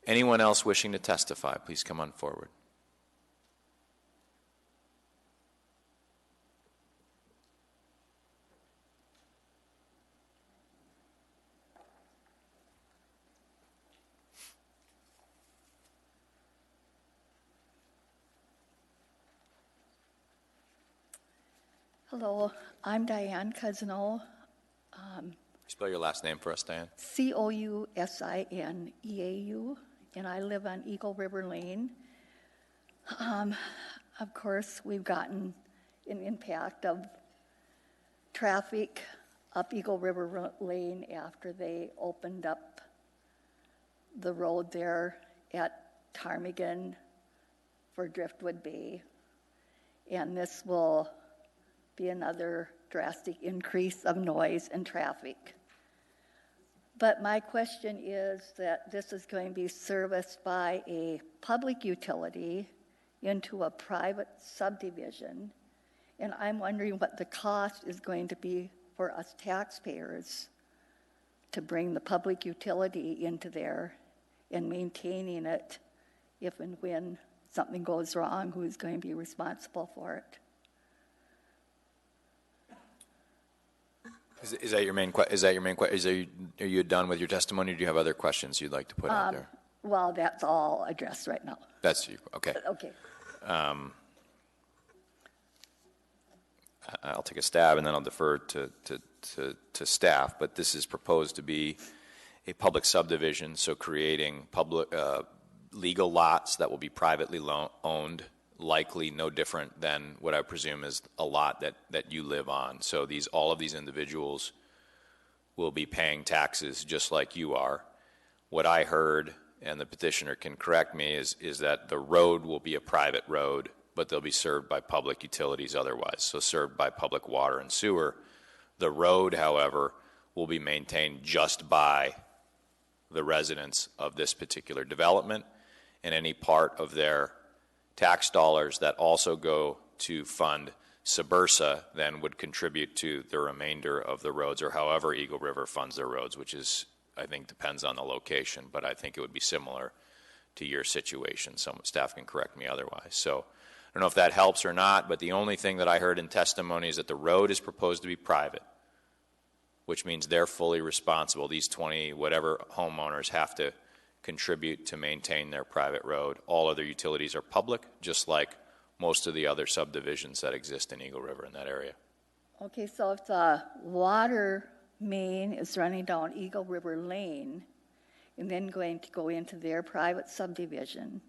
Anyone else wishing to testify, please come on forward. Hello, I'm Diane Cousineau. Spell your last name for us, Diane. Cousineau, and I live on Eagle River Lane. Of course, we've gotten an impact of traffic up Eagle River Lane after they opened up the road there at Ptarmigan for Driftwood Bay. And this will be another drastic increase of noise and traffic. But my question is that this is going to be serviced by a public utility into a private subdivision, and I'm wondering what the cost is going to be for us taxpayers to bring the public utility into there and maintaining it if and when something goes wrong, who's going to be responsible for it? Is that your main question? Are you done with your testimony, or do you have other questions you'd like to put out there? Well, that's all addressed right now. That's you, okay. Okay. I'll take a stab, and then I'll defer to staff, but this is proposed to be a public subdivision, so creating public legal lots that will be privately owned, likely no different than what I presume is a lot that you live on. So all of these individuals will be paying taxes just like you are. What I heard, and the petitioner can correct me, is that the road will be a private road, but they'll be served by public utilities otherwise, so served by public water and sewer. The road, however, will be maintained just by the residents of this particular development, and any part of their tax dollars that also go to fund Subursa then would contribute to the remainder of the roads, or however Eagle River funds their roads, which is, I think, depends on the location, but I think it would be similar to your situation. Some staff can correct me otherwise. So I don't know if that helps or not, but the only thing that I heard in testimony is that the road is proposed to be private, which means they're fully responsible. These 20 whatever homeowners have to contribute to maintain their private road. All other utilities are public, just like most of the other subdivisions that exist in Eagle River in that area. Okay, so if the water main is running down Eagle River Lane and then going to go into their private subdivision,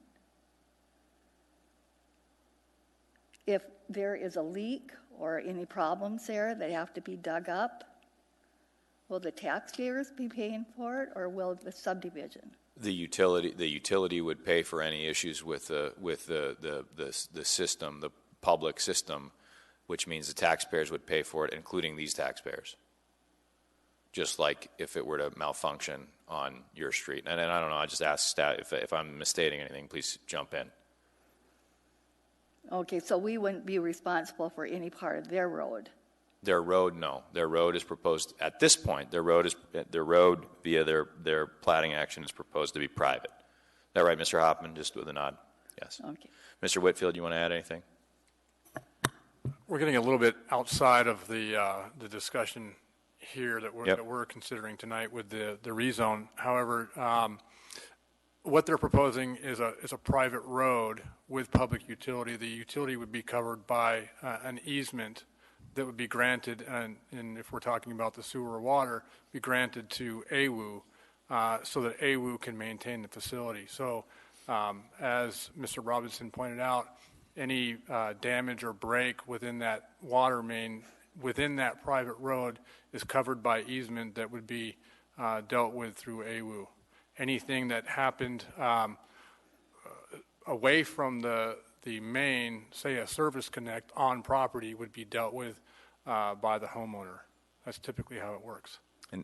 if there is a leak or any problems there that have to be dug up, will the taxpayers be paying for it, or will the subdivision? The utility would pay for any issues with the system, the public system, which means the taxpayers would pay for it, including these taxpayers. Just like if it were to malfunction on your street. And I don't know, I just ask staff, if I'm misstating anything, please jump in. Okay, so we wouldn't be responsible for any part of their road? Their road, no. Their road is proposed, at this point, their road via their platting action is proposed to be private. Is that right, Mr. Hoffman? Just with a nod. Yes. Okay. Mr. Whitfield, you want to add anything? We're getting a little bit outside of the discussion here that we're considering tonight with the rezone. However, what they're proposing is a private road with public utility. The utility would be covered by an easement that would be granted, and if we're talking about the sewer or water, be granted to AWU so that AWU can maintain the facility. So as Mr. Robinson pointed out, any damage or break within that water main, within that private road, is covered by easement that would be dealt with through AWU. Anything that happened away from the main, say a service connect on property, would be dealt with by the homeowner. That's typically how it works.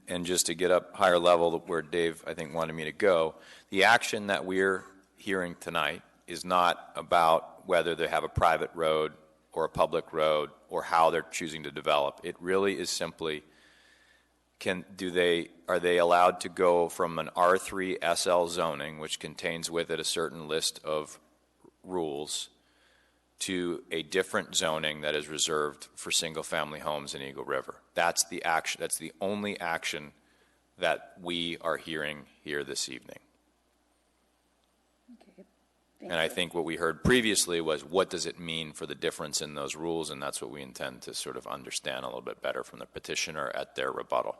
And just to get up higher level where Dave, I think, wanted me to go, the action that we're hearing tonight is not about whether they have a private road or a public road or how they're choosing to develop. It really is simply, are they allowed to go from an R3 SL zoning, which contains with it a certain list of rules, to a different zoning that is reserved for single-family homes in Eagle River. That's the action. That's the only action that we are hearing here this evening. Okay. And I think what we heard previously was, what does it mean for the difference in those rules? And that's what we intend to sort of understand a little bit better from the petitioner at their rebuttal.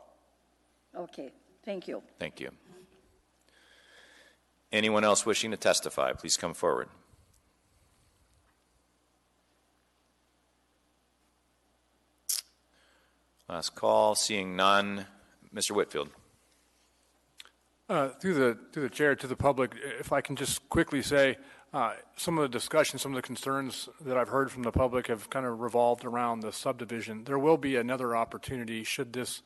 Okay, thank you. Thank you. Anyone else wishing to testify, please come forward. Last call, seeing none. Mr. Whitfield. Through the chair to the public, if I can just quickly say, some of the discussion, some of the concerns that I've heard from the public have kind of revolved around the subdivision. There will be another opportunity should this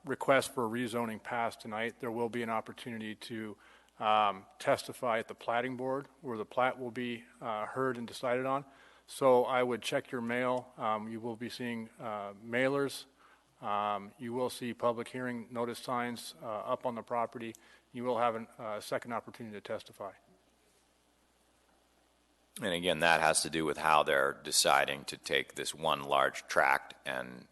request for rezoning pass tonight. There will be an opportunity to testify at the platting board where the plat will be heard and decided on. So I would check your mail. You will be seeing mailers. You will see public hearing notice signs up on the property. You will have a second opportunity to testify. And again, that has to do with how they're deciding to take this one large tract and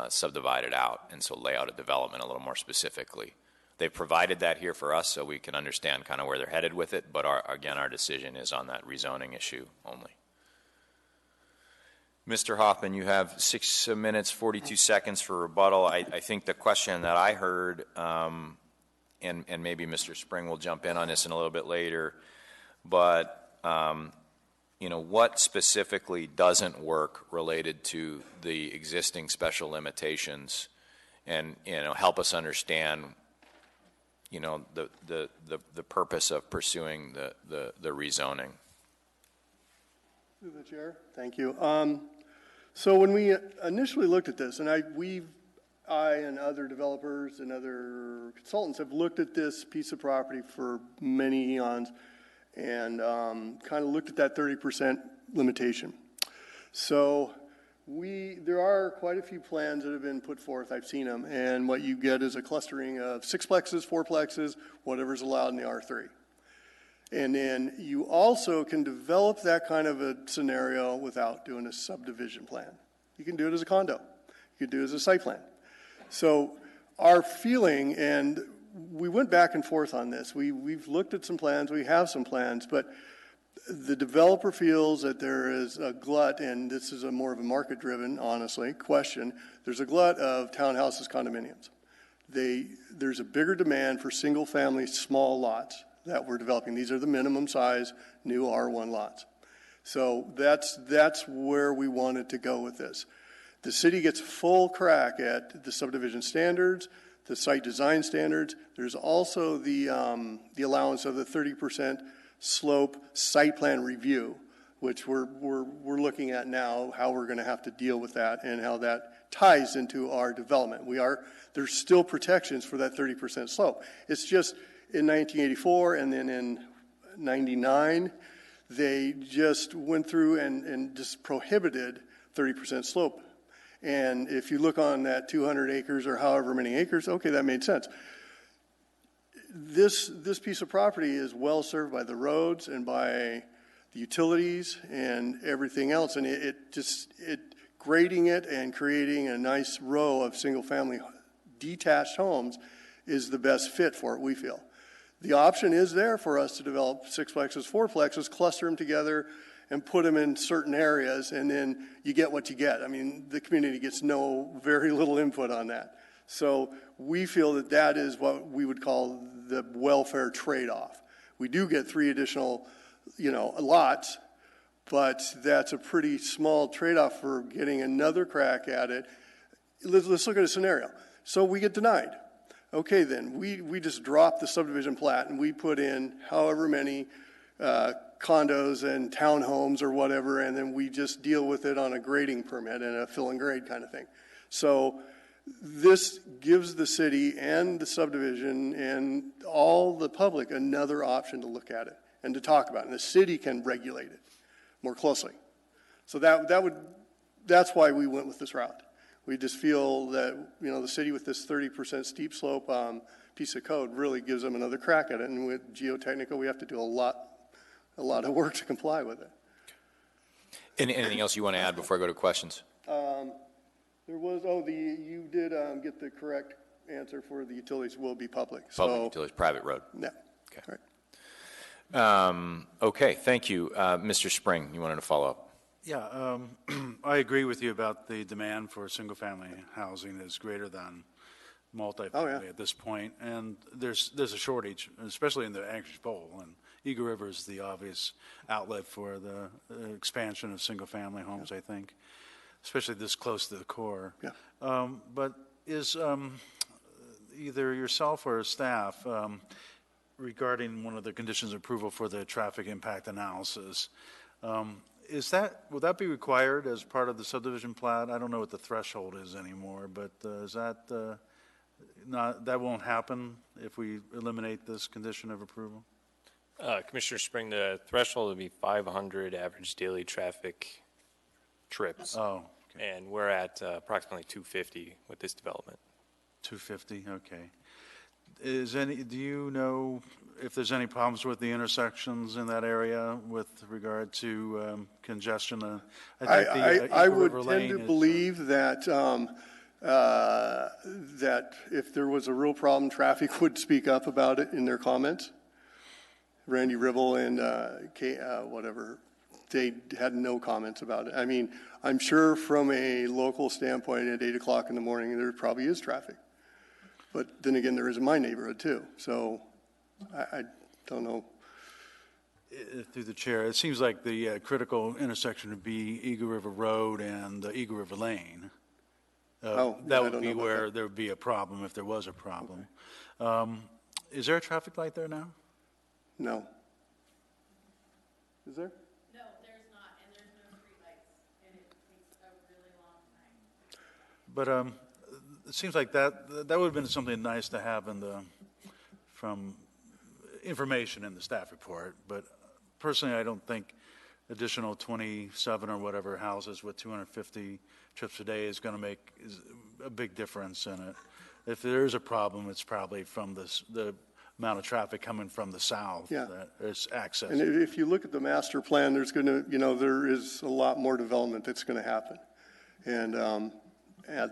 subdivide it out, and so lay out a development a little more specifically. They've provided that here for us so we can understand kind of where they're headed with it, but our decision is on that rezoning issue only. Mr. Hoffman, you have 6 minutes, 42 seconds for rebuttal. I think the question that I heard, and maybe Mr. Spring will jump in on this in a little bit later, but what specifically doesn't work related to the existing special limitations, and help us understand the purpose of pursuing the rezoning. Through the chair, thank you. So when we initially looked at this, and I and other developers and other consultants have looked at this piece of property for many eons, and kind of looked at that 30% limitation. So there are quite a few plans that have been put forth. I've seen them, and what you get is a clustering of 6plexes, 4plexes, whatever's allowed in the R3. And then you also can develop that kind of a scenario without doing a subdivision plan. You can do it as a condo. You can do it as a site plan. So our feeling, and we went back and forth on this. We've looked at some plans. We have some plans, but the developer feels that there is a glut, and this is more of a market-driven, honestly, question. There's a glut of townhouses, condominiums. There's a bigger demand for single-family small lots that we're developing. These are the minimum size new R1 lots. So that's where we wanted to go with this. The city gets full crack at the subdivision standards, the site design standards. There's also the allowance of the 30% slope site plan review, which we're looking at now, how we're going to have to deal with that and how that ties into our development. There's still protections for that 30% slope. It's just in 1984 and then in 99, they just went through and just prohibited 30% slope. And if you look on that 200 acres or however many acres, okay, that made sense. This piece of property is well served by the roads and by the utilities and everything else, and it grading it and creating a nice row of single-family detached homes is the best fit for it, we feel. The option is there for us to develop 6plexes, 4plexes, cluster them together, and put them in certain areas, and then you get what you get. I mean, the community gets very little input on that. So we feel that is what we would call the welfare trade-off. We do get 3 additional, lots, but that's a pretty small trade-off for getting another crack at it. Let's look at a scenario. So we get denied. Okay, then we just drop the subdivision plat and we put in however many condos and townhomes or whatever, and then we just deal with it on a grading permit and a fill and grade kind of thing. So this gives the city and the subdivision and all the public another option to look at it and to talk about it. And the city can regulate it more closely. So that's why we went with this route. We just feel that, the city with this 30% steep slope piece of code really gives them another crack at it. And with geotechnical, we have to do a lot of work to comply with it. Anything else you want to add before I go to questions? You did get the correct answer for the utilities will be public. Public utilities, private road. Yeah. Okay. Right. Okay, thank you. Mr. Spring, you wanted to follow up? Yeah, I agree with you about the demand for single-family housing is greater than multifamily at this point, and there's a shortage, especially in the Anchorage Bowl, and Eagle River is the obvious outlet for the expansion of single-family homes, I think, especially this close to the core. Yeah. But is either yourself or staff regarding one of the conditions of approval for the traffic impact analysis. Will that be required as part of the subdivision plat? I don't know what the threshold is anymore, but is that that won't happen if we eliminate this condition of approval? Commissioner Spring, the threshold would be 500 average daily traffic trips. Oh, okay. And we're at approximately 250 with this development. 250, okay. Do you know if there's any problems with the intersections in that area with regard to congestion? I would tend to believe that that if there was a real problem, traffic would speak up about it in their comments. Randy Ribble and they had no comments about it. I mean, I'm sure from a local standpoint at 8 o'clock in the morning, there probably is traffic. But then again, there is in my neighborhood too. So I don't know. Through the chair, it seems like the critical intersection would be Eagle River Road and Eagle River Lane. That would be where there would be a problem if there was a problem. Okay. Is there a traffic light there now? No. Is there? No, there's not, and there's no street lights, and it takes a really long time. But it seems like that would have been something nice to have from information in the staff report. But personally, I don't think additional 27 or whatever houses with 250 trips a day is going to make a big difference in it. If there is a problem, it's probably from the amount of traffic coming from the south that is access. And if you look at the master plan, there's going to, there is a lot more development that's going to happen. And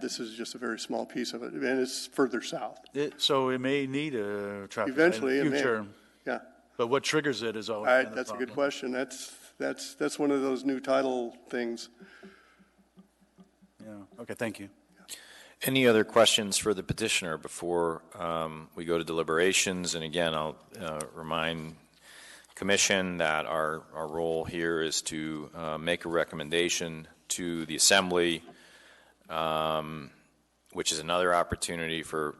this is just a very small piece of it, and it's further south. So it may need a traffic eventually light in the future. It may. Yeah. But what triggers it is always been the That's a problem. good question. That's one of those new title things. Yeah. Okay. Thank you. Any other questions for the petitioner before we go to deliberations? And again, I'll remind Commission that our role here is to make a recommendation to the Assembly, which is another opportunity for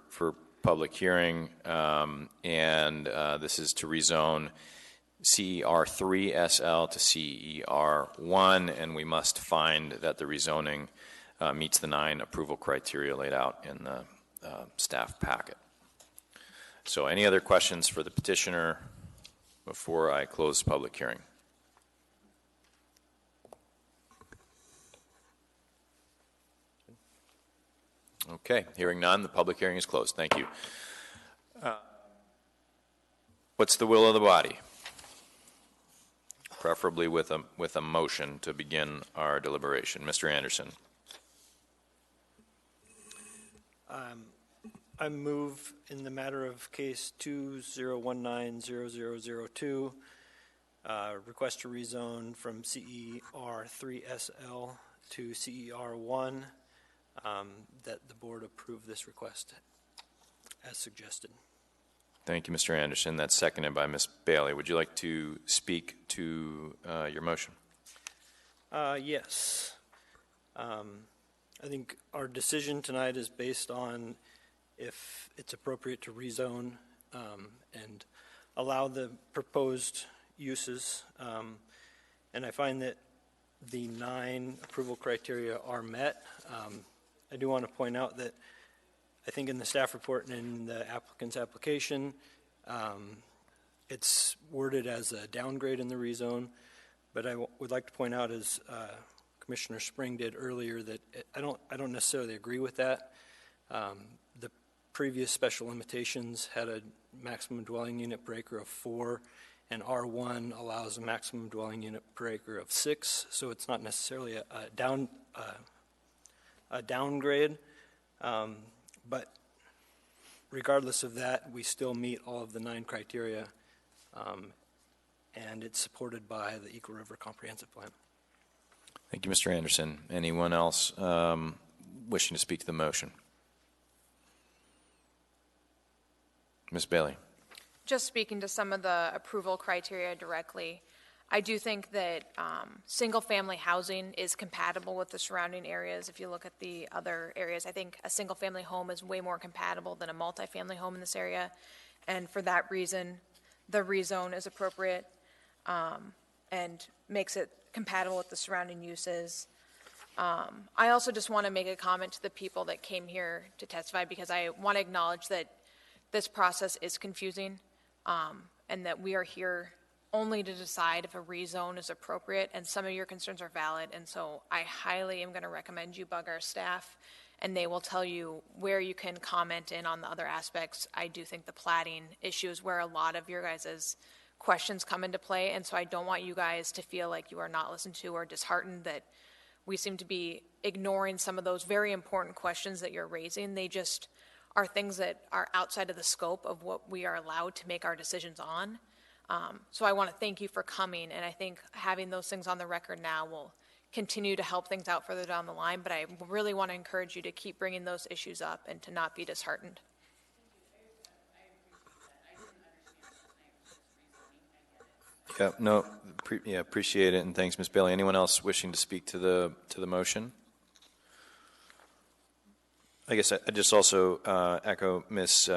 public hearing, and this is to rezone CER3SL to CER1, and we must find that the rezoning meets the 9 approval criteria laid out in the staff packet. So any other questions for the petitioner before I close the public hearing? Okay, hearing none, the public hearing is closed. Thank you. What's the will of the body? Preferably with a motion to begin our deliberation. Mr. Anderson. I move in the matter of case 20190002, request to rezone from CER3SL to CER1, that the board approve this request as suggested. Thank you, Mr. Anderson. That's seconded by Ms. Bailey. Would you like to speak to your motion? Yes. I think our decision tonight is based on if it's appropriate to rezone and allow the proposed uses. And I find that the 9 approval criteria are met. I do want to point out that I think in the staff report and in the applicant's application, it's worded as a downgrade in the rezone. But I would like to point out, as Commissioner Spring did earlier, that I don't necessarily agree with that. The previous special limitations had a maximum dwelling unit per acre of 4, and R1 allows a maximum dwelling unit per acre of 6. So it's not necessarily a downgrade. But regardless of that, we still meet all of the 9 criteria, and it's supported by the Eagle River Comprehensive Plan. Thank you, Mr. Anderson. Anyone else wishing to speak to the motion? Ms. Bailey. Just speaking to some of the approval criteria directly, I do think that single-family housing is compatible with the surrounding areas. If you look at the other areas, I think a single-family home is way more compatible than a multifamily home in this area. And for that reason, the rezone is appropriate and makes it compatible with the surrounding uses. I also just want to make a comment to the people that came here to testify, because I want to acknowledge that this process is confusing, and that we are here only to decide if a rezone is appropriate, and some of your concerns are valid, and so I highly am going to recommend you bug our staff, and they will tell you where you can comment in on the other aspects. I do think the plating issue is where a lot of your guys' questions come into play, and so I don't want you guys to feel like you are not listened to or disheartened that we seem to be ignoring some of those very important questions that you're raising. They just are things that are outside of the scope of what we are allowed to make our decisions on. So I want to thank you for coming, and I think having those things on the record now will continue to help things out further down the line, but I really want to encourage you to keep bringing those issues up and to not be disheartened. Yeah, no, appreciate it, and thanks, Ms. Bailey. Anyone else wishing to speak to the motion? I guess I just also echo Ms.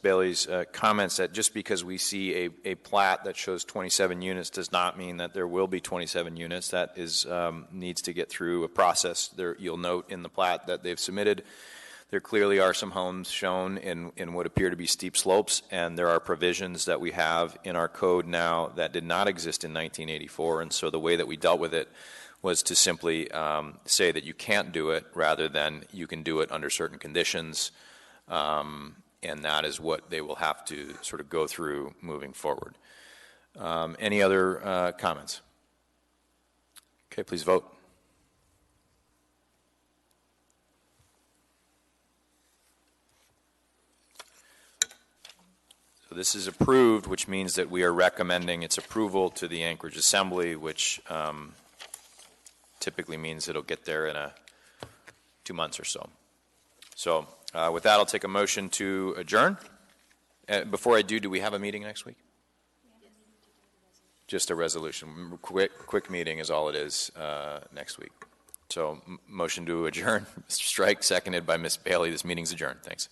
Bailey's comments that just because we see a plat that shows 27 units does not mean that there will be 27 units. That is needs to get through a process. There, you'll note in the plat that they've submitted, there clearly are some homes shown in what appear to be steep slopes, and there are provisions that we have in our code now that did not exist in 1984, and so the way that we dealt with it was to simply say that you can't do it rather than you can do it under certain conditions, and that is what they will have to sort of go through moving forward. Any other comments? Okay, please vote. So this is approved, which means that we are recommending its approval to the Anchorage Assembly, which typically means it'll get there in 2 months or so. So with that, I'll take a motion to adjourn. Before I do we have a meeting next week? Just a resolution. Quick meeting is all it is next week. So motion to adjourn. Mr. Strike, seconded by Ms. Bailey. This meeting's adjourned. Thanks.